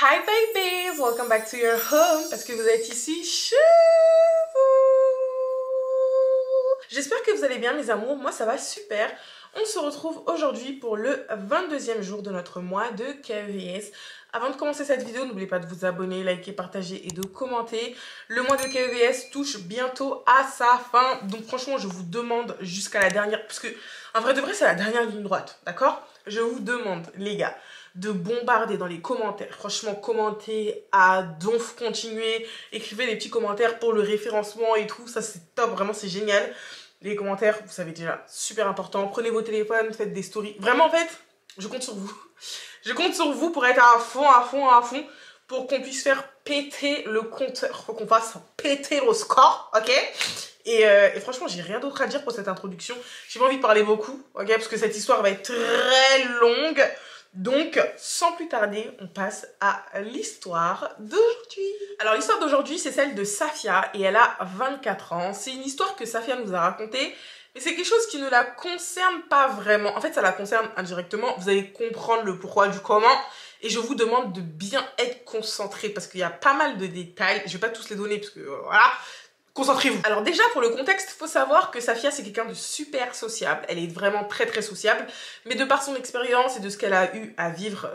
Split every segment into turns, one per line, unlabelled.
Hi babies, welcome back to your home parce que vous êtes ici chez vous. J'espère que vous allez bien mes amours, moi ça va super. On se retrouve aujourd'hui pour le 22e jour de notre mois de KEVS. Avant de commencer cette vidéo, n'oubliez pas de vous abonner, liker, partager et de commenter. Le mois de KEVS touche bientôt à sa fin, donc franchement je vous demande jusqu'à la dernière, parce que en vrai de vrai c'est la dernière ligne droite, d'accord? Je vous demande les gars de bombarder dans les commentaires. Franchement, commentez à donf, continuez, écrivez des petits commentaires pour le référencement et tout. Ça, c'est top, vraiment, c'est génial. Les commentaires, vous savez déjà, super important. Prenez vos téléphones, faites des stories. Vraiment, en fait, je compte sur vous. Je compte sur vous pour être à fond, pour qu'on puisse faire péter le compteur. Faut qu'on fasse péter le score, ok? Et franchement, j'ai rien d'autre à dire pour cette introduction. J'ai pas envie de parler beaucoup, ok? Parce que cette histoire va être très longue. Donc, sans plus tarder, on passe à l'histoire d'aujourd'hui. Alors, l'histoire d'aujourd'hui, c'est celle de Safia et elle a 24 ans. C'est une histoire que Safia nous a racontée, mais c'est quelque chose qui ne la concerne pas vraiment. En fait, ça la concerne indirectement. Vous allez comprendre le pourquoi du comment. Et je vous demande de bien être concentré parce qu'il y a pas mal de détails. Je vais pas tous les donner parce que voilà. Concentrez-vous. Alors déjà pour le contexte, il faut savoir que Safia c'est quelqu'un de super sociable. Elle est vraiment très sociable. Mais de par son expérience et de ce qu'elle a eu à vivre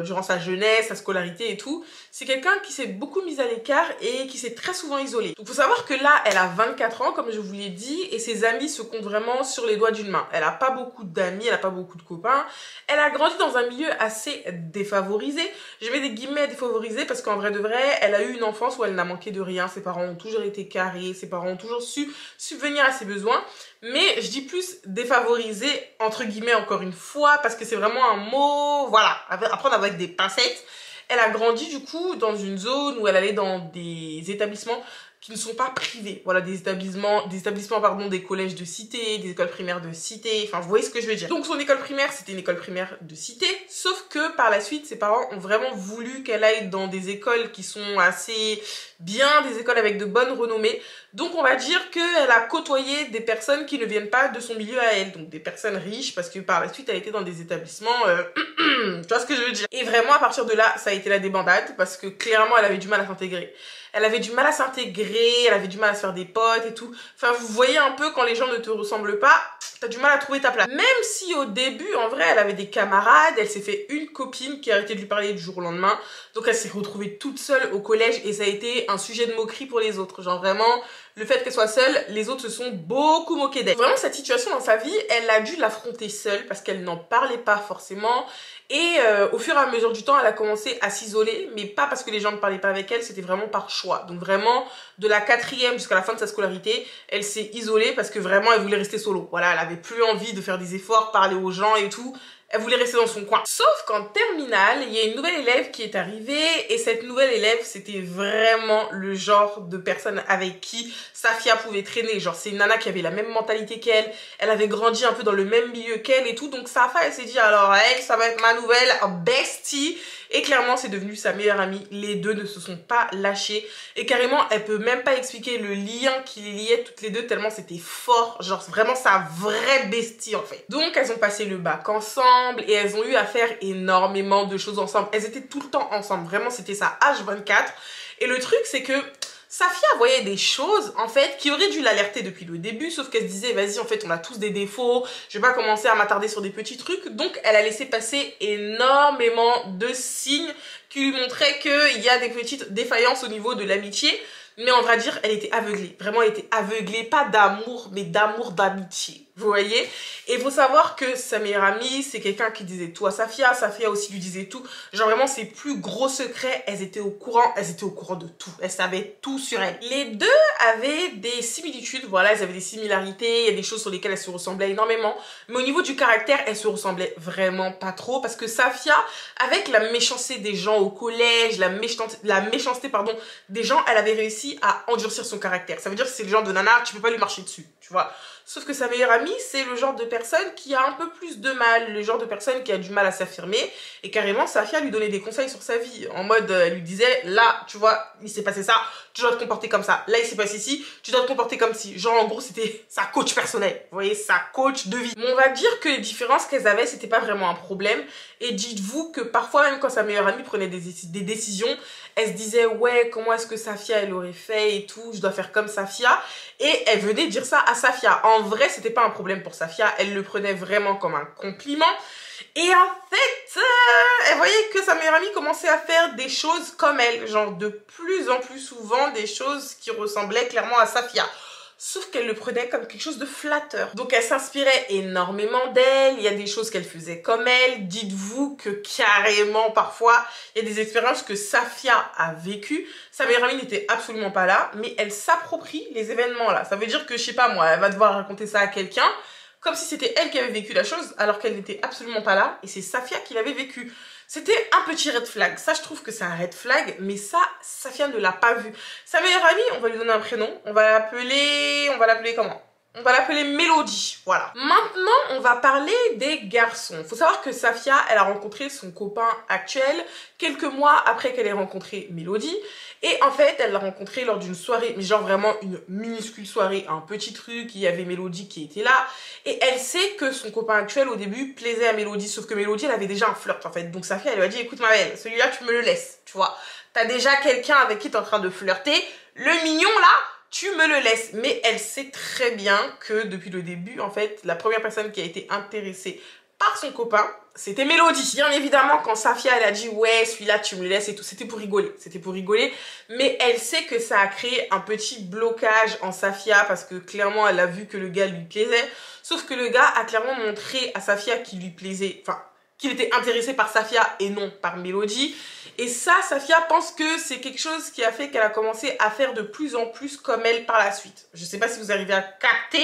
durant sa jeunesse, sa scolarité et tout, c'est quelqu'un qui s'est beaucoup mise à l'écart et qui s'est très souvent isolé. Donc il faut savoir que là, elle a 24 ans comme je vous l'ai dit et ses amis se comptent vraiment sur les doigts d'une main. Elle a pas beaucoup d'amis, elle a pas beaucoup de copains. Elle a grandi dans un milieu assez défavorisé. Je mets des guillemets défavorisé parce qu'en vrai de vrai, elle a eu une enfance où elle n'a manqué de rien. Ses parents ont toujours été carrés. Ses parents ont toujours su subvenir à ses besoins, mais je dis plus défavorisé entre guillemets encore une fois parce que c'est vraiment un mot, voilà, à prendre avec des pincettes. Elle a grandi du coup dans une zone où elle allait dans des établissements qui ne sont pas privés, voilà, des établissements pardon, des collèges de cité, des écoles primaires de cité, enfin vous voyez ce que je veux dire. Donc son école primaire c'était une école primaire de cité, sauf que par la suite ses parents ont vraiment voulu qu'elle aille dans des écoles qui sont assez bien, des écoles avec de bonnes renommées. Donc on va dire qu'elle a côtoyé des personnes qui ne viennent pas de son milieu à elle, donc des personnes riches parce que par la suite elle était dans des établissements, tu vois ce que je veux dire. Et vraiment à partir de là ça a été la débandade parce que clairement elle avait du mal à s'intégrer. Elle avait du mal à s'intégrer, elle avait du mal à se faire des potes et tout. Enfin, vous voyez un peu quand les gens ne te ressemblent pas, t'as du mal à trouver ta place. Même si au début, en vrai, elle avait des camarades, elle s'est fait une copine qui a arrêté de lui parler du jour au lendemain. Donc elle s'est retrouvée toute seule au collège et ça a été un sujet de moquerie pour les autres. Genre vraiment, le fait qu'elle soit seule, les autres se sont beaucoup moqués d'elle. Vraiment, cette situation dans sa vie, elle a dû l'affronter seule parce qu'elle n'en parlait pas forcément. Et au fur et à mesure du temps, elle a commencé à s'isoler, mais pas parce que les gens ne parlaient pas avec elle, c'était vraiment par choix. Donc vraiment, de la 4e jusqu'à la fin de sa scolarité, elle s'est isolée parce que vraiment, elle voulait rester solo. Voilà, elle avait plus envie de faire des efforts, parler aux gens et tout. Elle voulait rester dans son coin. Sauf qu'en terminale, il y a une nouvelle élève qui est arrivée et cette nouvelle élève, c'était vraiment le genre de personne avec qui Safia pouvait traîner. Genre, c'est une nana qui avait la même mentalité qu'elle, elle avait grandi un peu dans le même milieu qu'elle et tout. Donc Safia, elle s'est dit, alors elle, ça va être ma nouvelle bestie. Et clairement, c'est devenu sa meilleure amie. Les deux ne se sont pas lâchés. Et carrément, elle peut même pas expliquer le lien qui les liait toutes les deux tellement c'était fort. Genre, c'est vraiment sa vraie bestie en fait. Donc, elles ont passé le bac ensemble et elles ont eu à faire énormément de choses ensemble. Elles étaient tout le temps ensemble. Vraiment, c'était ça H24. Et le truc, c'est que Safia voyait des choses, en fait, qui auraient dû l'alerter depuis le début, sauf qu'elle se disait, vas-y, en fait, on a tous des défauts, je vais pas commencer à m'attarder sur des petits trucs. Donc, elle a laissé passer énormément de signes qui lui montraient qu'il y a des petites défaillances au niveau de l'amitié. Mais on va dire, elle était aveuglée. Vraiment, elle était aveuglée, pas d'amour, mais d'amour d'amitié. Vous voyez? Et il faut savoir que sa meilleure amie, c'est quelqu'un qui disait tout à Safia. Safia aussi lui disait tout. Genre vraiment, ses plus gros secrets, elles étaient au courant de tout. Elles savaient tout sur elle. Les deux avaient des similitudes, voilà, elles avaient des similarités. Il y a des choses sur lesquelles elles se ressemblaient énormément. Mais au niveau du caractère, elles se ressemblaient vraiment pas trop. Parce que Safia, avec la méchanceté des gens au collège, la méchanceté pardon, des gens, elle avait réussi à endurcir son caractère. Ça veut dire que c'est le genre de nana, tu peux pas lui marcher dessus, tu vois. Sauf que sa meilleure amie, c'est le genre de personne qui a un peu plus de mal, le genre de personne qui a du mal à s'affirmer. Et carrément, Safia lui donnait des conseils sur sa vie. En mode, elle lui disait, là, tu vois, il s'est passé ça, tu dois te comporter comme ça. Là, il s'est passé ci, tu dois te comporter comme ci. Genre, en gros, c'était sa coach personnelle. Vous voyez, sa coach de vie. Mais on va dire que les différences qu'elles avaient, c'était pas vraiment un problème. Et dites-vous que parfois, même quand sa meilleure amie prenait des décisions, elle se disait, ouais, comment est-ce que Safia, elle aurait fait et tout, je dois faire comme Safia. Et elle venait dire ça à Safia. En vrai, c'était pas un problème pour Safia, elle le prenait vraiment comme un compliment. Et en fait, elle voyait que sa meilleure amie commençait à faire des choses comme elle, genre de plus en plus souvent des choses qui ressemblaient clairement à Safia. Sauf qu'elle le prenait comme quelque chose de flatteur. Donc elle s'inspirait énormément d'elle, il y a des choses qu'elle faisait comme elle. Dites-vous que carrément parfois, il y a des expériences que Safia a vécues. Sa meilleure amie n'était absolument pas là, mais elle s'approprie les événements là. Ça veut dire que, je sais pas moi, elle va devoir raconter ça à quelqu'un, comme si c'était elle qui avait vécu la chose, alors qu'elle n'était absolument pas là, et c'est Safia qui l'avait vécu. C'était un petit red flag. Ça, je trouve que c'est un red flag, mais ça, Safia ne l'a pas vu. Sa meilleure amie, on va lui donner un prénom. On va l'appeler comment? On va l'appeler Mélodie, voilà. Maintenant, on va parler des garçons. Faut savoir que Safia, elle a rencontré son copain actuel quelques mois après qu'elle ait rencontré Mélodie. Et en fait, elle l'a rencontré lors d'une soirée, mais genre vraiment une minuscule soirée, un petit truc, il y avait Mélodie qui était là. Et elle sait que son copain actuel, au début, plaisait à Mélodie, sauf que Mélodie, elle avait déjà un flirt, en fait. Donc Safia, elle lui a dit, écoute ma belle, celui-là, tu me le laisses, tu vois. T'as déjà quelqu'un avec qui t'es en train de flirter, le mignon, là, tu me le laisses. Mais elle sait très bien que depuis le début, en fait, la première personne qui a été intéressée par son copain, c'était Mélodie. Bien évidemment, quand Safia, elle a dit, ouais, celui-là, tu me le laisses et tout, c'était pour rigoler. C'était pour rigoler. Mais elle sait que ça a créé un petit blocage en Safia parce que clairement, elle a vu que le gars lui plaisait. Sauf que le gars a clairement montré à Safia qu'il lui plaisait, enfin, qu'il était intéressé par Safia et non par Mélodie. Et ça, Safia pense que c'est quelque chose qui a fait qu'elle a commencé à faire de plus en plus comme elle par la suite. Je sais pas si vous arrivez à capter,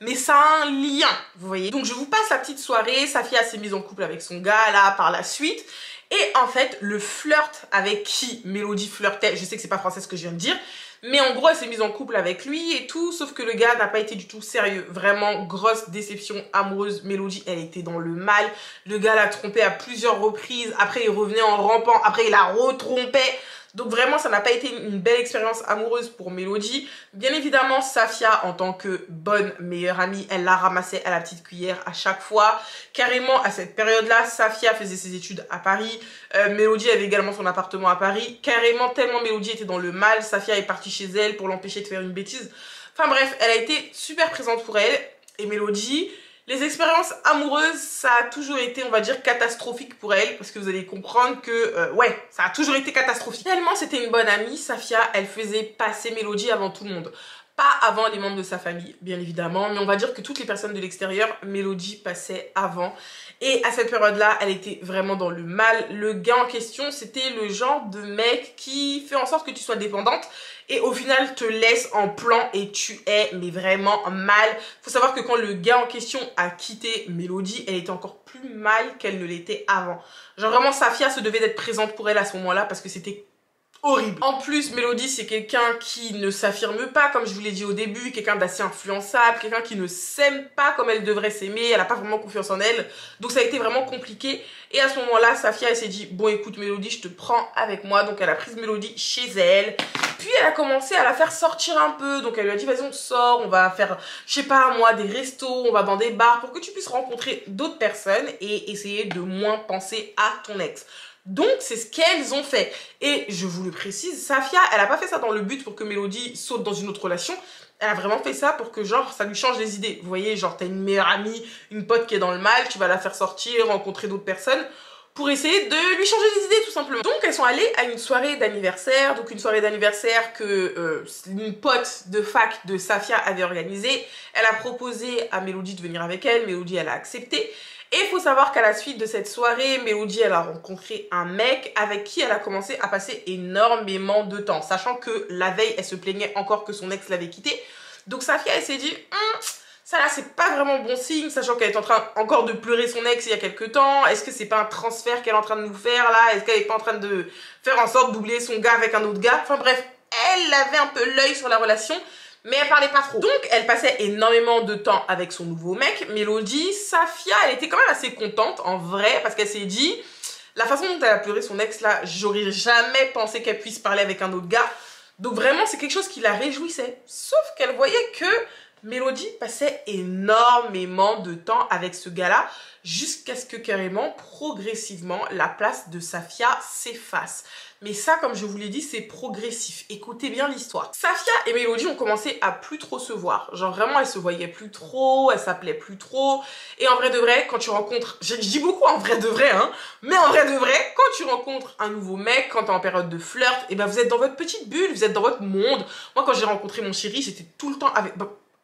mais ça a un lien, vous voyez. Donc je vous passe la petite soirée, Safia s'est mise en couple avec son gars là par la suite. Et en fait, le flirt avec qui Mélodie flirtait, je sais que c'est pas français ce que je viens de dire, mais en gros, elle s'est mise en couple avec lui et tout, sauf que le gars n'a pas été du tout sérieux. Vraiment, grosse déception amoureuse. Mélodie, elle était dans le mal. Le gars l'a trompée à plusieurs reprises. Après, il revenait en rampant. Après, il la retrompait. Donc vraiment, ça n'a pas été une belle expérience amoureuse pour Mélodie. Bien évidemment, Safia, en tant que bonne meilleure amie, elle la ramassait à la petite cuillère à chaque fois. Carrément, à cette période-là, Safia faisait ses études à Paris. Mélodie avait également son appartement à Paris. Carrément, tellement Mélodie était dans le mal, Safia est partie chez elle pour l'empêcher de faire une bêtise. Enfin bref, elle a été super présente pour elle. Et Mélodie, les expériences amoureuses, ça a toujours été, on va dire, catastrophique pour elle. Parce que vous allez comprendre que, ouais, ça a toujours été catastrophique. Tellement c'était une bonne amie, Safia, elle faisait passer Mélodie avant tout le monde. Pas avant les membres de sa famille, bien évidemment. Mais on va dire que toutes les personnes de l'extérieur, Mélodie passait avant. Et à cette période-là, elle était vraiment dans le mal. Le gars en question, c'était le genre de mec qui fait en sorte que tu sois dépendante. Et au final, te laisse en plan et tu es, mais vraiment mal. Faut savoir que quand le gars en question a quitté Mélodie, elle était encore plus mal qu'elle ne l'était avant. Genre vraiment, Safia se devait d'être présente pour elle à ce moment-là parce que c'était horrible. En plus, Mélodie, c'est quelqu'un qui ne s'affirme pas, comme je vous l'ai dit au début, quelqu'un d'assez influençable, quelqu'un qui ne s'aime pas comme elle devrait s'aimer, elle n'a pas vraiment confiance en elle, donc ça a été vraiment compliqué. Et à ce moment-là, Safia, elle s'est dit, bon écoute Mélodie, je te prends avec moi, donc elle a pris Mélodie chez elle, puis elle a commencé à la faire sortir un peu, donc elle lui a dit, vas-y on sort, on va faire, je sais pas moi, des restos, on va dans des bars, pour que tu puisses rencontrer d'autres personnes et essayer de moins penser à ton ex. Donc, c'est ce qu'elles ont fait. Et je vous le précise, Safia, elle a pas fait ça dans le but pour que Mélodie saute dans une autre relation. Elle a vraiment fait ça pour que, genre, ça lui change les idées. Vous voyez, genre, t'as une meilleure amie, une pote qui est dans le mal, tu vas la faire sortir, rencontrer d'autres personnes pour essayer de lui changer les idées, tout simplement. Donc, elles sont allées à une soirée d'anniversaire. Donc, une soirée d'anniversaire que une pote de fac de Safia avait organisée. Elle a proposé à Mélodie de venir avec elle. Mélodie, elle a accepté. Et il faut savoir qu'à la suite de cette soirée, Mélodie, elle a rencontré un mec avec qui elle a commencé à passer énormément de temps. Sachant que la veille, elle se plaignait encore que son ex l'avait quittée. Donc Safia, elle s'est dit, ça là, c'est pas vraiment bon signe, sachant qu'elle est en train encore de pleurer son ex il y a quelques temps. Est-ce que c'est pas un transfert qu'elle est en train de nous faire là? Est-ce qu'elle est pas en train de faire en sorte d'oublier son gars avec un autre gars? Enfin bref, elle avait un peu l'œil sur la relation. mais elle parlait pas trop. Donc elle passait énormément de temps avec son nouveau mec, Mélodie. Safia, elle était quand même assez contente en vrai, parce qu'elle s'est dit, la façon dont elle a pleuré son ex là, j'aurais jamais pensé qu'elle puisse parler avec un autre gars. Donc vraiment c'est quelque chose qui la réjouissait. Sauf qu'elle voyait que Mélodie passait énormément de temps avec ce gars-là, jusqu'à ce que carrément, progressivement, la place de Safia s'efface. Mais ça, comme je vous l'ai dit, c'est progressif. Écoutez bien l'histoire. Safia et Mélodie ont commencé à plus trop se voir. Genre vraiment, elles se voyaient plus trop, elles s'appelaient plus trop. Et en vrai de vrai, quand tu rencontres... Je dis beaucoup en vrai de vrai, hein. Mais en vrai de vrai, quand tu rencontres un nouveau mec, quand t'es en période de flirt, et ben vous êtes dans votre petite bulle, vous êtes dans votre monde. Moi, quand j'ai rencontré mon chéri, j'étais tout le temps avec...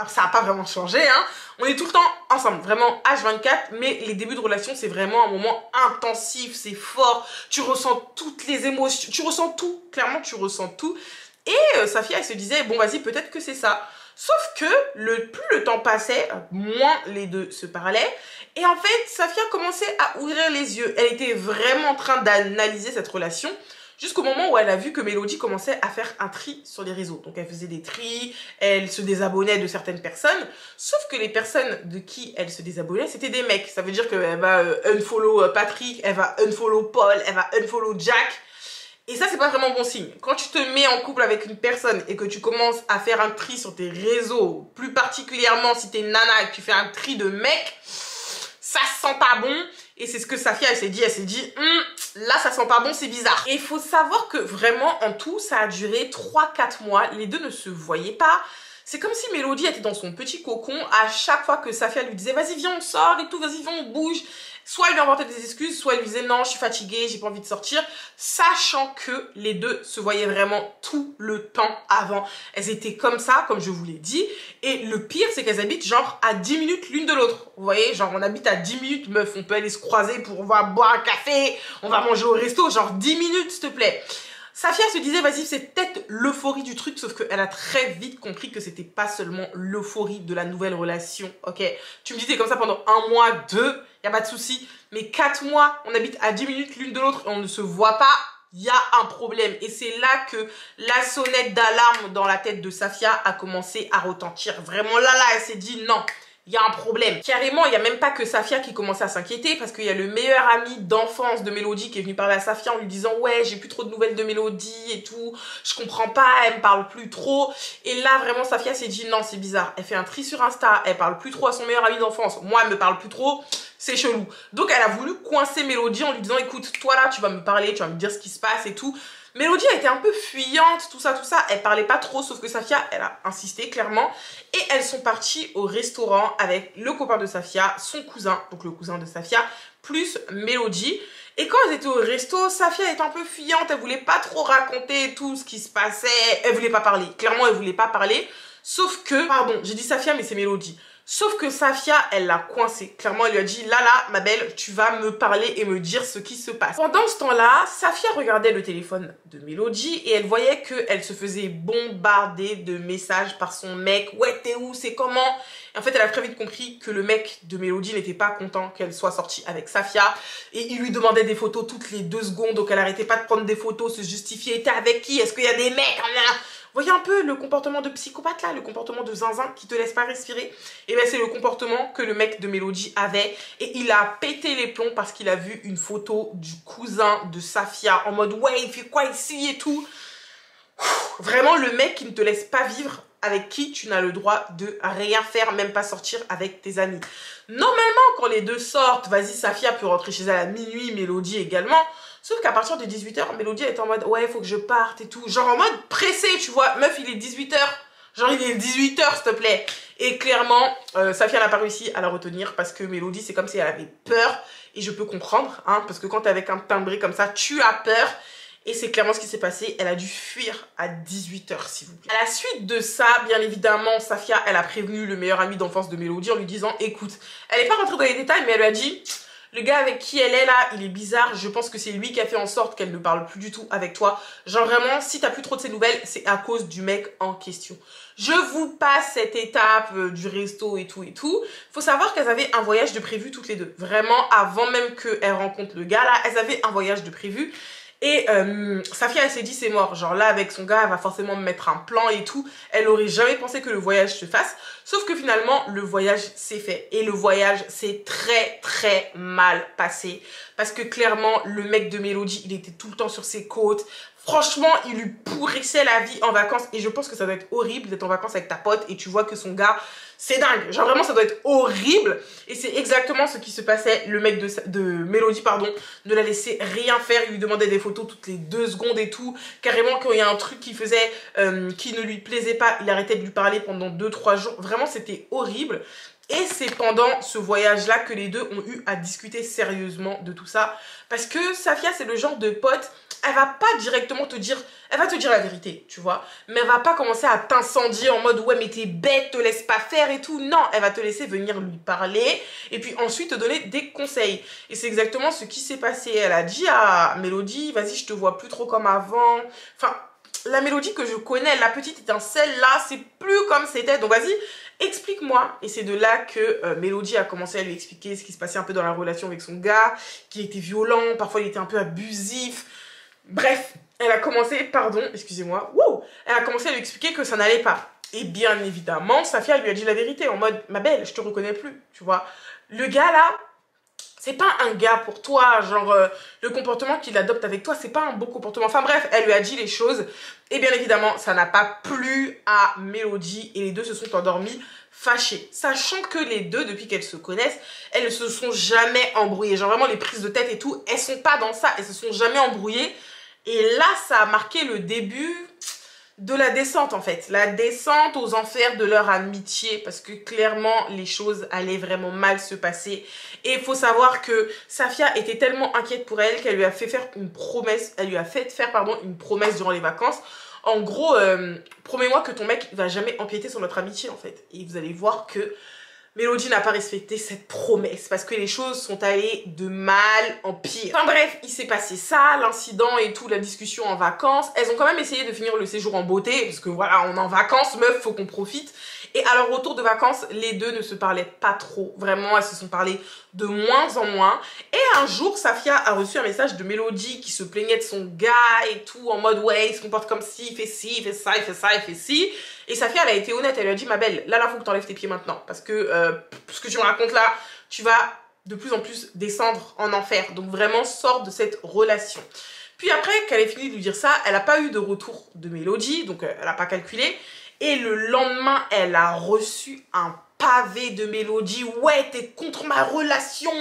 Ça n'a pas vraiment changé, hein. On est tout le temps ensemble, vraiment H24, mais les débuts de relation, c'est vraiment un moment intensif, c'est fort. Tu ressens toutes les émotions, tu ressens tout, clairement, tu ressens tout. Et Safia, elle se disait, bon, vas-y, peut-être que c'est ça. Sauf que plus le temps passait, moins les deux se parlaient. Et en fait, Safia commençait à ouvrir les yeux. Elle était vraiment en train d'analyser cette relation. Jusqu'au moment où elle a vu que Mélodie commençait à faire un tri sur les réseaux. Donc elle faisait des tris, elle se désabonnait de certaines personnes. Sauf que les personnes de qui elle se désabonnait, c'était des mecs. Ça veut dire qu'elle va unfollow Patrick, elle va unfollow Paul, elle va unfollow Jack. Et ça, c'est pas vraiment bon signe. Quand tu te mets en couple avec une personne et que tu commences à faire un tri sur tes réseaux, plus particulièrement si t'es une nana et que tu fais un tri de mecs, ça sent pas bon. Et c'est ce que Safia, elle s'est dit, là ça sent pas bon, c'est bizarre. Et il faut savoir que vraiment en tout, ça a duré 3-4 mois, les deux ne se voyaient pas. C'est comme si Mélodie était dans son petit cocon, à chaque fois que Safia lui disait, vas-y viens on sort et tout, vas-y viens on bouge. Soit elle lui inventait des excuses, soit elle lui disait non, je suis fatiguée, j'ai pas envie de sortir, sachant que les deux se voyaient vraiment tout le temps avant. Elles étaient comme ça, comme je vous l'ai dit, et le pire, c'est qu'elles habitent genre à 10 minutes l'une de l'autre. Vous voyez, genre on habite à 10 minutes, meuf, on peut aller se croiser pour on va boire un café, on va manger au resto, genre 10 minutes, s'il te plaît. Safia se disait, vas-y, c'est peut-être l'euphorie du truc, sauf qu'elle a très vite compris que c'était pas seulement l'euphorie de la nouvelle relation, ok? Tu me dis, t'es comme ça pendant 1 mois, 2, y a pas de souci, mais 4 mois, on habite à 10 minutes l'une de l'autre et on ne se voit pas, il y a un problème. Et c'est là que la sonnette d'alarme dans la tête de Safia a commencé à retentir. Vraiment là, elle s'est dit, non. Il y a un problème. Carrément, il n'y a même pas que Safia qui commençait à s'inquiéter parce qu'il y a le meilleur ami d'enfance de Mélodie qui est venu parler à Safia en lui disant « Ouais, j'ai plus trop de nouvelles de Mélodie et tout, je comprends pas, elle me parle plus trop. » Et là, vraiment, Safia s'est dit « Non, c'est bizarre. Elle fait un tri sur Insta, elle parle plus trop à son meilleur ami d'enfance. Moi, elle me parle plus trop, c'est chelou. » Donc, elle a voulu coincer Mélodie en lui disant « Écoute, toi là, tu vas me parler, tu vas me dire ce qui se passe et tout. » Mélodie a été un peu fuyante, tout ça, elle parlait pas trop, sauf que Safia, elle a insisté clairement. Et elles sont parties au restaurant avec le copain de Safia, son cousin, donc le cousin de Safia, plus Mélodie. Et quand elles étaient au resto, Safia était un peu fuyante, elle voulait pas trop raconter tout ce qui se passait, elle voulait pas parler, clairement elle voulait pas parler. Sauf que, pardon, j'ai dit Safia mais c'est Mélodie. Sauf que Safia, elle l'a coincée. Clairement, elle lui a dit, là, ma belle, tu vas me parler et me dire ce qui se passe. Pendant ce temps-là, Safia regardait le téléphone de Mélodie et elle voyait qu'elle se faisait bombarder de messages par son mec. Ouais, t'es où? C'est comment? Et en fait, elle a très vite compris que le mec de Mélodie n'était pas content qu'elle soit sortie avec Safia. Et il lui demandait des photos toutes les 2 secondes. Donc, elle arrêtait pas de prendre des photos, se justifier. T'es avec qui? Est-ce qu'il y a des mecs? Voyez un peu le comportement de psychopathe là, le comportement de zinzin qui te laisse pas respirer. Et bien c'est le comportement que le mec de Mélodie avait. Et il a pété les plombs parce qu'il a vu une photo du cousin de Safia en mode ouais il fait quoi ici et tout. Vraiment le mec qui ne te laisse pas vivre, avec qui tu n'as le droit de rien faire, même pas sortir avec tes amis. Normalement quand les deux sortent, vas-y Safia peut rentrer chez elle à minuit, Mélodie également. Sauf qu'à partir de 18h, Mélodie est en mode ouais, faut que je parte et tout. Genre en mode pressé, tu vois. Meuf, il est 18h. Genre il est 18h, s'il te plaît. Et clairement, Safia n'a pas réussi à la retenir parce que Mélodie, c'est comme si elle avait peur. Et je peux comprendre, hein, parce que quand t'es avec un timbré comme ça, tu as peur. Et c'est clairement ce qui s'est passé. Elle a dû fuir à 18h, s'il vous plaît. À la suite de ça, bien évidemment, Safia, elle a prévenu le meilleur ami d'enfance de Mélodie en lui disant écoute, elle n'est pas rentrée dans les détails, mais elle lui a dit le gars avec qui elle est là, il est bizarre. Je pense que c'est lui qui a fait en sorte qu'elle ne parle plus du tout avec toi. Genre vraiment, si t'as plus trop de ses nouvelles, c'est à cause du mec en question. Je vous passe cette étape du resto et tout et tout. Faut savoir qu'elles avaient un voyage de prévu toutes les deux. Vraiment, avant même qu'elles rencontrent le gars là, elles avaient un voyage de prévu. Et Safia, elle s'est dit c'est mort, genre là avec son gars, elle va forcément me mettre un plan et tout. Elle aurait jamais pensé que le voyage se fasse. Sauf que finalement, le voyage s'est fait. Et le voyage s'est très très mal passé. Parce que clairement, le mec de Mélodie, il était tout le temps sur ses côtes. Franchement, il lui pourrissait la vie en vacances. Et je pense que ça doit être horrible d'être en vacances avec ta pote et tu vois que son gars, c'est dingue. Genre vraiment, ça doit être horrible. Et c'est exactement ce qui se passait. Le mec de Mélodie, pardon, ne la laissait rien faire. Il lui demandait des photos toutes les 2 secondes et tout. Carrément, quand il y a un truc qu'il faisait qui ne lui plaisait pas, il arrêtait de lui parler pendant 2-3 jours. Vraiment, c'était horrible. Et c'est pendant ce voyage-là que les deux ont eu à discuter sérieusement de tout ça. Parce que Safia, c'est le genre de pote, elle va pas directement te dire, elle va te dire la vérité, tu vois. Mais elle va pas commencer à t'incendier en mode, ouais, mais t'es bête, te laisse pas faire et tout. Non, elle va te laisser venir lui parler et puis ensuite te donner des conseils. Et c'est exactement ce qui s'est passé. Elle a dit à Mélodie, vas-y, je te vois plus trop comme avant. Enfin, la Mélodie que je connais, la petite étincelle là, c'est plus comme c'était. Donc vas-y, explique-moi. Et c'est de là que Mélodie a commencé à lui expliquer ce qui se passait un peu dans la relation avec son gars, qui était violent, parfois il était un peu abusif. Bref, elle a commencé, pardon, excusez-moi, wow, elle a commencé à lui expliquer que ça n'allait pas. Et bien évidemment, Safia lui a dit la vérité en mode, ma belle, je te reconnais plus, tu vois. Le gars là, c'est pas un gars pour toi, genre le comportement qu'il adopte avec toi, c'est pas un beau comportement. Enfin bref, elle lui a dit les choses et bien évidemment, ça n'a pas plu à Mélodie et les deux se sont endormis fâchés. Sachant que les deux, depuis qu'elles se connaissent, elles ne se sont jamais embrouillées. Genre vraiment les prises de tête et tout, elles sont pas dans ça, elles se sont jamais embrouillées. Et là, ça a marqué le début de la descente en fait, la descente aux enfers de leur amitié parce que clairement les choses allaient vraiment mal se passer et il faut savoir que Safia était tellement inquiète pour elle qu'elle lui a fait faire une promesse, elle lui a fait faire pardon une promesse durant les vacances. En gros, promets-moi que ton mec va jamais empiéter sur notre amitié en fait. Et vous allez voir que Mélodie n'a pas respecté cette promesse parce que les choses sont allées de mal en pire. Enfin bref, il s'est passé ça, l'incident et tout, la discussion en vacances. Elles ont quand même essayé de finir le séjour en beauté parce que voilà, on est en vacances, meuf, faut qu'on profite. Et à leur retour de vacances, les deux ne se parlaient pas trop. Vraiment, elles se sont parlé de moins en moins. Et un jour, Safia a reçu un message de Mélodie qui se plaignait de son gars et tout, en mode ouais, il se comporte comme ci, il fait ci, il fait ça, il fait ça, il fait ci. Et Safia, elle a été honnête, elle lui a dit, ma belle, là, faut que t'enlèves tes pieds maintenant. Parce que ce que tu me racontes là, tu vas de plus en plus descendre en enfer. Donc vraiment, sors de cette relation. Puis après qu'elle ait fini de lui dire ça, elle n'a pas eu de retour de Mélodie, donc elle n'a pas calculé. Et le lendemain, elle a reçu un pavé de Mélodie. Ouais, t'es contre ma relation,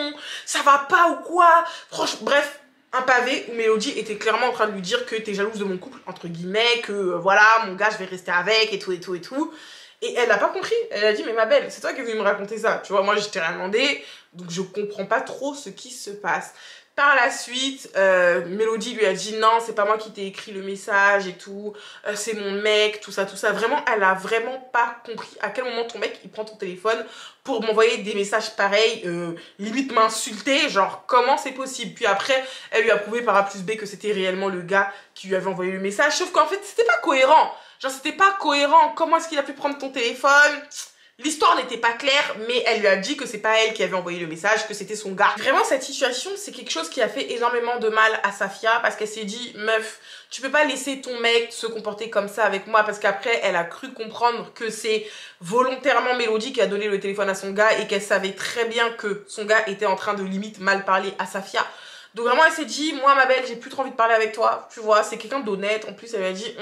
ça va pas ou quoi? Franchement, bref, un pavé où Mélodie était clairement en train de lui dire que t'es jalouse de mon couple, entre guillemets, que voilà, mon gars, je vais rester avec et tout et tout et tout. Et elle n'a pas compris. Elle a dit, mais ma belle, c'est toi qui es venue me raconter ça. Tu vois, moi, je t'ai rien demandé, donc je comprends pas trop ce qui se passe. Par la suite, Mélodie lui a dit non, c'est pas moi qui t'ai écrit le message et tout, c'est mon mec, tout ça, tout ça. Vraiment, elle a vraiment pas compris à quel moment ton mec, il prend ton téléphone pour m'envoyer des messages pareils, limite m'insulter, genre comment c'est possible. Puis après, elle lui a prouvé par A plus B que c'était réellement le gars qui lui avait envoyé le message, sauf qu'en fait, c'était pas cohérent. Genre, c'était pas cohérent. Comment est-ce qu'il a pu prendre ton téléphone ? L'histoire n'était pas claire, mais elle lui a dit que c'est pas elle qui avait envoyé le message, que c'était son gars. Vraiment, cette situation, c'est quelque chose qui a fait énormément de mal à Safia parce qu'elle s'est dit, meuf, tu peux pas laisser ton mec se comporter comme ça avec moi parce qu'après, elle a cru comprendre que c'est volontairement Mélodie qui a donné le téléphone à son gars et qu'elle savait très bien que son gars était en train de limite mal parler à Safia. Donc vraiment, elle s'est dit, moi, ma belle, j'ai plus trop envie de parler avec toi. Tu vois, c'est quelqu'un d'honnête. En plus, elle lui a dit,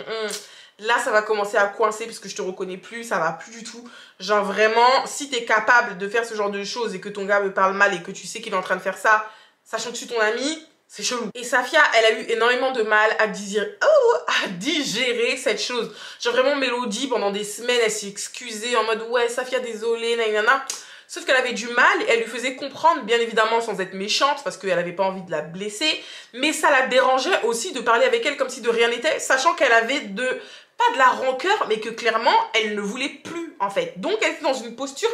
là, ça va commencer à coincer puisque je te reconnais plus, ça va plus du tout. Genre vraiment, si t'es capable de faire ce genre de choses et que ton gars me parle mal et que tu sais qu'il est en train de faire ça, sachant que je suis ton ami, c'est chelou. Et Safia, elle a eu énormément de mal à digérer cette chose. Genre vraiment, Mélodie, pendant des semaines, elle s'est excusée en mode, ouais, Safia, désolée, nanana. Sauf qu'elle avait du mal, et elle lui faisait comprendre, bien évidemment sans être méchante, parce qu'elle n'avait pas envie de la blesser, mais ça la dérangeait aussi de parler avec elle comme si de rien n'était, sachant qu'elle avait pas de la rancœur, mais que clairement, elle ne voulait plus, en fait. Donc, elle était dans une posture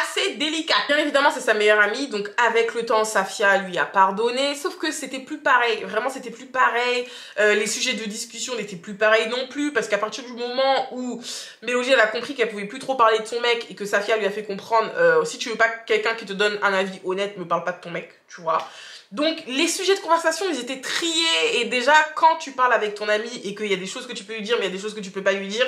assez délicate. Bien évidemment, c'est sa meilleure amie, donc avec le temps, Safia lui a pardonné, sauf que c'était plus pareil, vraiment c'était plus pareil, les sujets de discussion n'étaient plus pareils non plus, parce qu'à partir du moment où Mélodie elle a compris qu'elle pouvait plus trop parler de son mec et que Safia lui a fait comprendre, si tu veux pas quelqu'un qui te donne un avis honnête, me parle pas de ton mec, tu vois. Donc les sujets de conversation, ils étaient triés. Et déjà, quand tu parles avec ton ami et qu'il y a des choses que tu peux lui dire, mais il y a des choses que tu peux pas lui dire,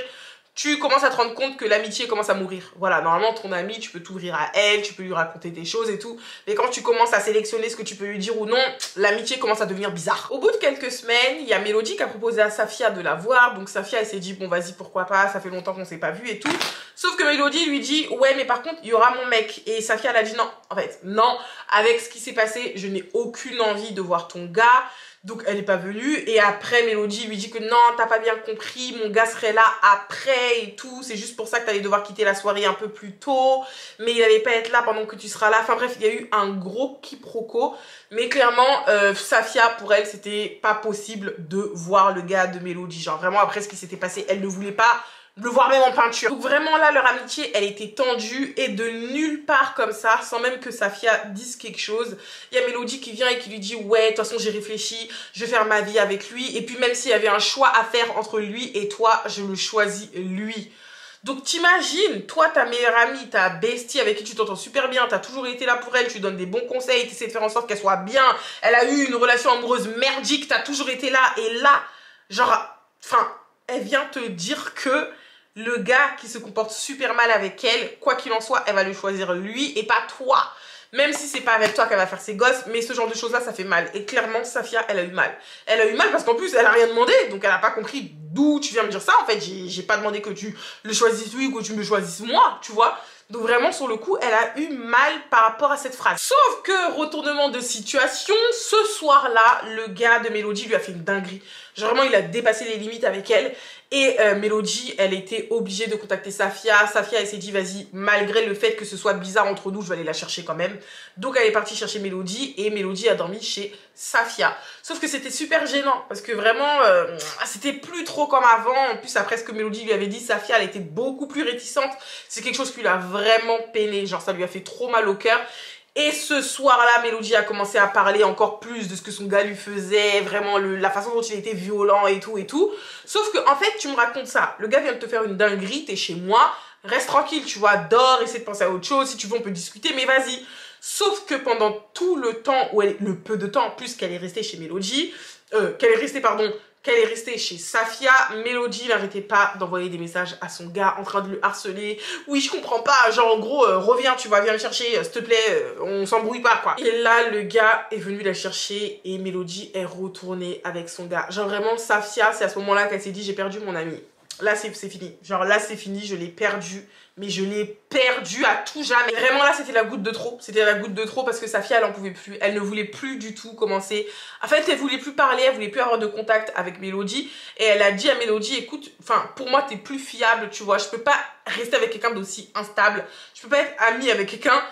tu commences à te rendre compte que l'amitié commence à mourir. Voilà, normalement, ton ami, tu peux t'ouvrir à elle, tu peux lui raconter des choses et tout. Mais quand tu commences à sélectionner ce que tu peux lui dire ou non, l'amitié commence à devenir bizarre. Au bout de quelques semaines, il y a Mélodie qui a proposé à Safia de la voir. Donc Safia, elle s'est dit, bon, vas-y, pourquoi pas, ça fait longtemps qu'on s'est pas vu et tout. Sauf que Mélodie lui dit, ouais, mais par contre, il y aura mon mec. Et Safia, elle a dit non. En fait, non, avec ce qui s'est passé, je n'ai aucune envie de voir ton gars. Donc elle n'est pas venue et après Mélodie lui dit que non, t'as pas bien compris, mon gars serait là après et tout, c'est juste pour ça que t'allais devoir quitter la soirée un peu plus tôt, mais il allait pas être là pendant que tu seras là. Enfin bref, il y a eu un gros quiproquo, mais clairement Safia, pour elle, c'était pas possible de voir le gars de Mélodie. Genre vraiment après ce qui s'était passé, elle ne voulait pas le voir même en peinture. Donc vraiment là, leur amitié, elle était tendue et de nulle part comme ça, sans même que Safia dise quelque chose, il y a Mélodie qui vient et qui lui dit ouais, de toute façon j'ai réfléchi, je vais faire ma vie avec lui, et puis même s'il y avait un choix à faire entre lui et toi, je le choisis lui. Donc t'imagines, toi ta meilleure amie, ta bestie avec qui tu t'entends super bien, t'as toujours été là pour elle, tu lui donnes des bons conseils, t'essaies de faire en sorte qu'elle soit bien, elle a eu une relation amoureuse merdique, t'as toujours été là, et là, genre, enfin, elle vient te dire que le gars qui se comporte super mal avec elle, quoi qu'il en soit, elle va le choisir lui et pas toi. Même si c'est pas avec toi qu'elle va faire ses gosses, mais ce genre de choses-là, ça fait mal. Et clairement, Safia, elle a eu mal. Elle a eu mal parce qu'en plus, elle a rien demandé, donc elle a pas compris d'où tu viens me dire ça. En fait, j'ai pas demandé que tu le choisisses lui ou que tu me choisisses moi, tu vois. Donc vraiment, sur le coup, elle a eu mal par rapport à cette phrase. Sauf que, retournement de situation, ce soir-là, le gars de Mélodie lui a fait une dinguerie. Genre vraiment, il a dépassé les limites avec elle. Et Mélodie, elle était obligée de contacter Safia. Safia, elle s'est dit, vas-y, malgré le fait que ce soit bizarre entre nous, je vais aller la chercher quand même. Donc elle est partie chercher Mélodie et Mélodie a dormi chez Safia. Sauf que c'était super gênant parce que vraiment, c'était plus trop comme avant. En plus, après ce que Mélodie lui avait dit, Safia, elle était beaucoup plus réticente. C'est quelque chose qui l'a vraiment peiné. Genre, ça lui a fait trop mal au cœur. Et ce soir-là, Mélodie a commencé à parler encore plus de ce que son gars lui faisait, vraiment la façon dont il était violent et tout et tout. Sauf que, en fait, tu me racontes ça. Le gars vient de te faire une dinguerie, t'es chez moi, reste tranquille, tu vois, dors, essaie de penser à autre chose. Si tu veux, on peut discuter, mais vas-y. Sauf que pendant tout le temps, le peu de temps en plus qu'elle est restée chez Mélodie, qu'elle est restée chez Safia, Mélodie n'arrêtait pas d'envoyer des messages à son gars en train de le harceler. Oui, je comprends pas, genre en gros, reviens, tu vas, viens me chercher, s'il te plaît, on s'embrouille pas, quoi. Et là, le gars est venu la chercher et Mélodie est retournée avec son gars. Genre vraiment, Safia, c'est à ce moment-là qu'elle s'est dit, j'ai perdu mon ami. Là, c'est fini. Genre là, c'est fini, je l'ai perdu. Mais je l'ai perdu à tout jamais. Vraiment là, c'était la goutte de trop. C'était la goutte de trop parce que Safia, elle en pouvait plus. Elle ne voulait plus du tout commencer. En fait, elle voulait plus parler, elle voulait plus avoir de contact avec Mélodie. Et elle a dit à Mélodie, écoute, enfin, pour moi, t'es plus fiable, tu vois. Je peux pas rester avec quelqu'un d'aussi instable. Je peux pas être amie avec quelqu'un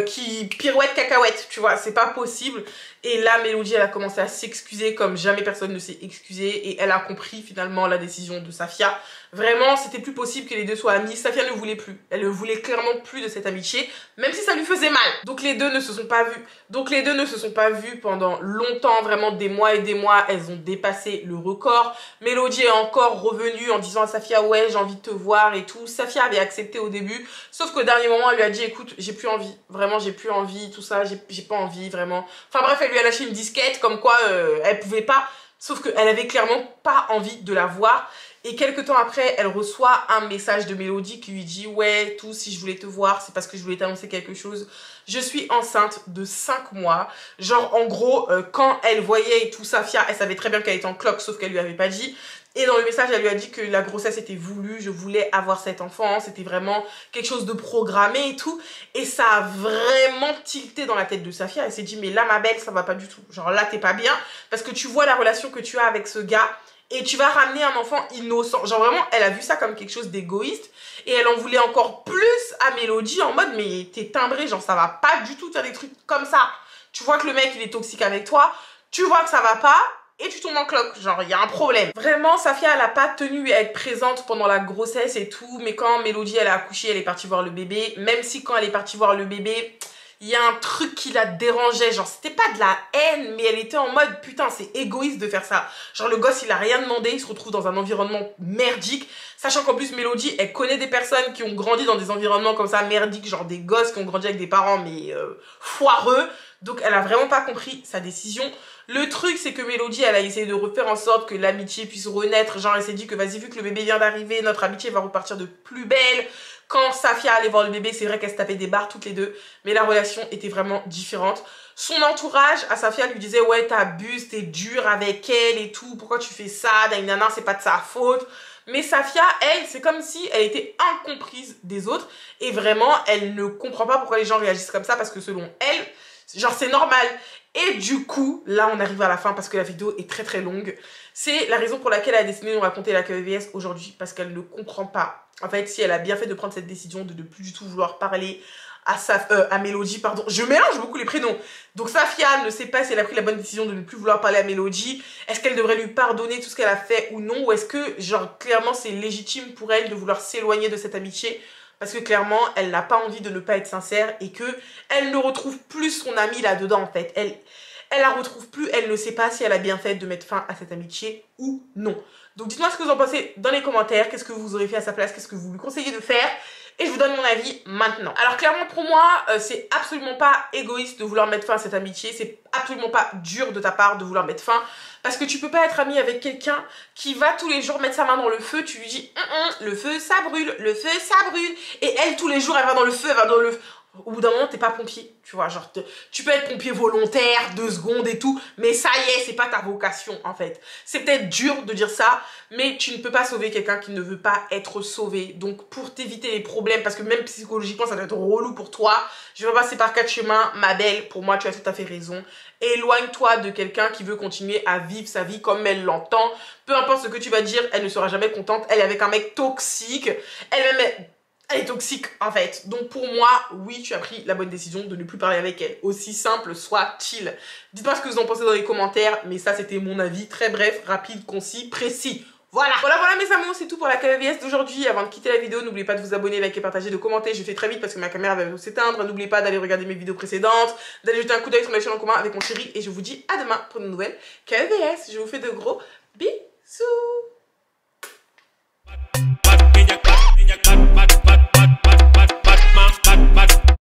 qui pirouette cacahuète, tu vois. C'est pas possible. Et là, Mélodie, elle a commencé à s'excuser comme jamais personne ne s'est excusé. Et elle a compris finalement la décision de Safia. Vraiment, c'était plus possible que les deux soient amis. Safia ne voulait plus. Elle ne voulait clairement plus de cette amitié, même si ça lui faisait mal. Donc les deux ne se sont pas vus. Donc les deux ne se sont pas vus pendant longtemps, vraiment des mois et des mois. Elles ont dépassé le record. Mélodie est encore revenue en disant à Safia, ouais, j'ai envie de te voir et tout. Safia avait accepté au début, sauf qu'au dernier moment, elle lui a dit, écoute, j'ai plus envie. Vraiment, j'ai plus envie, tout ça, j'ai pas envie, vraiment. Enfin bref, elle lui a lâché une disquette comme quoi elle pouvait pas. Sauf qu'elle avait clairement pas envie de la voir. Et quelques temps après, elle reçoit un message de Mélodie qui lui dit « Ouais, tout, si je voulais te voir, c'est parce que je voulais t'annoncer quelque chose. Je suis enceinte de 5 mois. » Genre, en gros, quand elle voyait tout Safia, elle savait très bien qu'elle était en cloque, sauf qu'elle lui avait pas dit. Et dans le message, elle lui a dit que la grossesse était voulue, je voulais avoir cet enfant, c'était vraiment quelque chose de programmé et tout. Et ça a vraiment tilté dans la tête de Safia. Elle s'est dit « Mais là, ma belle, ça va pas du tout. Genre là, t'es pas bien parce que tu vois la relation que tu as avec ce gars. » Et tu vas ramener un enfant innocent. Genre vraiment, elle a vu ça comme quelque chose d'égoïste. Et elle en voulait encore plus à Mélodie en mode, mais t'es timbré, genre ça va pas du tout faire des trucs comme ça. Tu vois que le mec, il est toxique avec toi. Tu vois que ça va pas. Et tu tombes en cloque. Genre, il y a un problème. Vraiment, Safia, elle a pas tenu à être présente pendant la grossesse et tout. Mais quand Mélodie, elle a accouché, elle est partie voir le bébé. Même si quand elle est partie voir le bébé, il y a un truc qui la dérangeait, genre c'était pas de la haine, mais elle était en mode putain c'est égoïste de faire ça. Genre le gosse il a rien demandé, il se retrouve dans un environnement merdique, sachant qu'en plus Mélodie elle connaît des personnes qui ont grandi dans des environnements comme ça merdiques, genre des gosses qui ont grandi avec des parents mais foireux. Donc elle a vraiment pas compris sa décision. Le truc c'est que Mélodie elle a essayé de refaire en sorte que l'amitié puisse renaître. Genre elle s'est dit que vas-y vu que le bébé vient d'arriver, notre amitié va repartir de plus belle. Quand Safia allait voir le bébé, c'est vrai qu'elle se tapait des barres toutes les deux, mais la relation était vraiment différente. Son entourage à Safia lui disait ouais t'abuses, t'es dur avec elle et tout, pourquoi tu fais ça, nanana, c'est pas de sa faute. Mais Safia, elle, c'est comme si elle était incomprise des autres et vraiment, elle ne comprend pas pourquoi les gens réagissent comme ça parce que selon elle, genre c'est normal. Et du coup, là on arrive à la fin parce que la vidéo est très très longue. C'est la raison pour laquelle elle a décidé de nous raconter la KVS aujourd'hui parce qu'elle ne comprend pas. En fait, si elle a bien fait de prendre cette décision de ne plus du tout vouloir parler à Mélodie, pardon. Je mélange beaucoup les prénoms. Donc Safia ne sait pas si elle a pris la bonne décision de ne plus vouloir parler à Mélodie. Est-ce qu'elle devrait lui pardonner tout ce qu'elle a fait ou non? Ou est-ce que, genre, clairement, c'est légitime pour elle de vouloir s'éloigner de cette amitié? Parce que clairement, elle n'a pas envie de ne pas être sincère et que elle ne retrouve plus son amie là-dedans, en fait. Elle la retrouve plus, elle ne sait pas si elle a bien fait de mettre fin à cette amitié ou non. Donc dites-moi ce que vous en pensez dans les commentaires. Qu'est-ce que vous aurez fait à sa place? Qu'est-ce que vous lui conseillez de faire? Et je vous donne mon avis maintenant. Alors clairement pour moi, c'est absolument pas égoïste de vouloir mettre fin à cette amitié. C'est absolument pas dur de ta part de vouloir mettre fin. Parce que tu peux pas être ami avec quelqu'un qui va tous les jours mettre sa main dans le feu. Tu lui dis, le feu ça brûle, le feu ça brûle. Et elle tous les jours elle va dans le feu, elle va dans le feu. Au bout d'un moment, t'es pas pompier, tu vois, genre, tu peux être pompier volontaire, 2 secondes et tout, mais ça y est, c'est pas ta vocation, en fait. C'est peut-être dur de dire ça, mais tu ne peux pas sauver quelqu'un qui ne veut pas être sauvé. Donc, pour t'éviter les problèmes, parce que même psychologiquement, ça doit être relou pour toi, je vais passer par 4 chemins, ma belle, pour moi, tu as tout à fait raison. Éloigne-toi de quelqu'un qui veut continuer à vivre sa vie comme elle l'entend. Peu importe ce que tu vas dire, elle ne sera jamais contente. Elle est avec un mec toxique, elle est toxique en fait. Donc pour moi, oui, tu as pris la bonne décision de ne plus parler avec elle. Aussi simple soit-il. Dites-moi ce que vous en pensez dans les commentaires. Mais ça, c'était mon avis. Très bref, rapide, concis, précis. Voilà, mes amours, c'est tout pour la KVS d'aujourd'hui. Avant de quitter la vidéo, n'oubliez pas de vous abonner, liker, partager, de commenter. Je fais très vite parce que ma caméra va s'éteindre. N'oubliez pas d'aller regarder mes vidéos précédentes, d'aller jeter un coup d'œil sur ma chaîne en commun avec mon chéri. Et je vous dis à demain pour une nouvelle KVS. Je vous fais de gros bisous.